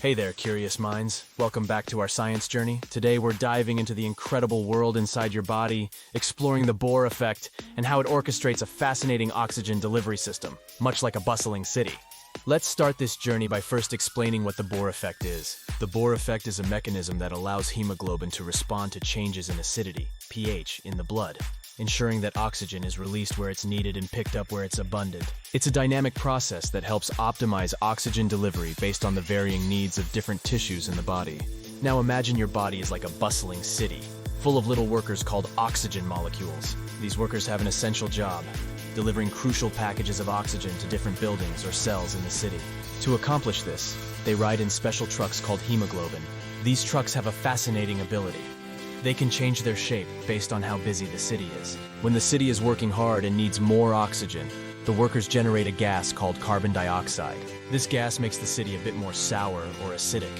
Hey there, curious minds. Welcome back to our science journey. Today we're diving into the incredible world inside your body, exploring the Bohr effect and how it orchestrates a fascinating oxygen delivery system, much like a bustling city. Let's start this journey by first explaining what the Bohr effect is. The Bohr effect is a mechanism that allows hemoglobin to respond to changes in acidity, pH, in the blood, ensuring that oxygen is released where it's needed and picked up where it's abundant. It's a dynamic process that helps optimize oxygen delivery based on the varying needs of different tissues in the body. Now imagine your body is like a bustling city, full of little workers called oxygen molecules. These workers have an essential job, delivering crucial packages of oxygen to different buildings or cells in the city. To accomplish this, they ride in special trucks called hemoglobin. These trucks have a fascinating ability. They can change their shape based on how busy the city is. When the city is working hard and needs more oxygen, the workers generate a gas called carbon dioxide. This gas makes the city a bit more sour or acidic.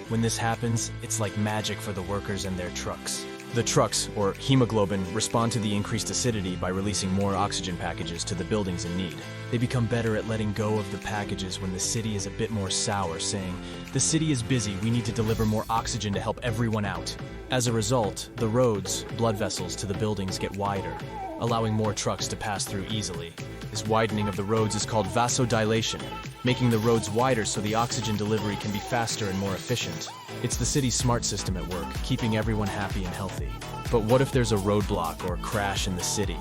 When this happens, it's like magic for the workers and their trucks. The trucks, or hemoglobin, respond to the increased acidity by releasing more oxygen packages to the buildings in need. They become better at letting go of the packages when the city is a bit more sour, saying, "The city is busy, we need to deliver more oxygen to help everyone out." As a result, the roads, blood vessels to the buildings get wider, allowing more trucks to pass through easily. This widening of the roads is called vasodilation, making the roads wider so the oxygen delivery can be faster and more efficient. It's the city's smart system at work, keeping everyone happy and healthy. But what if there's a roadblock or crash in the city?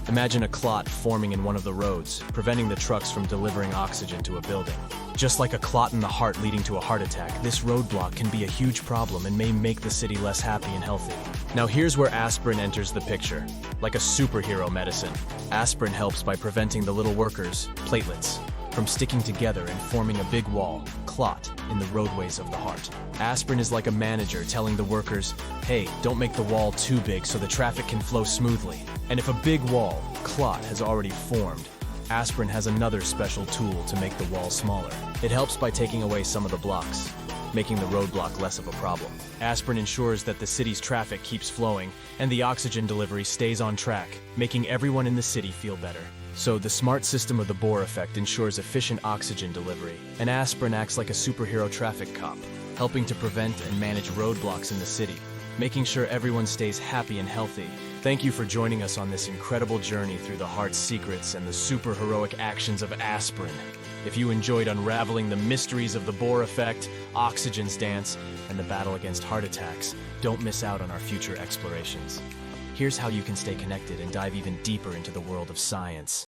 Imagine a clot forming in one of the roads, preventing the trucks from delivering oxygen to a building. Just like a clot in the heart leading to a heart attack, this roadblock can be a huge problem and may make the city less happy and healthy. Now here's where aspirin enters the picture. Like a superhero medicine, aspirin helps by preventing the little workers, platelets, from sticking together and forming a big wall, clot, in the roadways of the heart. Aspirin is like a manager telling the workers, hey, don't make the wall too big so the traffic can flow smoothly. And if a big wall, clot, has already formed, aspirin has another special tool to make the wall smaller. It helps by taking away some of the blocks, making the roadblock less of a problem. Aspirin ensures that the city's traffic keeps flowing and the oxygen delivery stays on track, making everyone in the city feel better. So the smart system of the Bohr effect ensures efficient oxygen delivery, and aspirin acts like a superhero traffic cop, helping to prevent and manage roadblocks in the city, making sure everyone stays happy and healthy. Thank you for joining us on this incredible journey through the heart's secrets and the superheroic actions of aspirin. If you enjoyed unraveling the mysteries of the Bohr effect, oxygen's dance, and the battle against heart attacks, don't miss out on our future explorations. Here's how you can stay connected and dive even deeper into the world of science.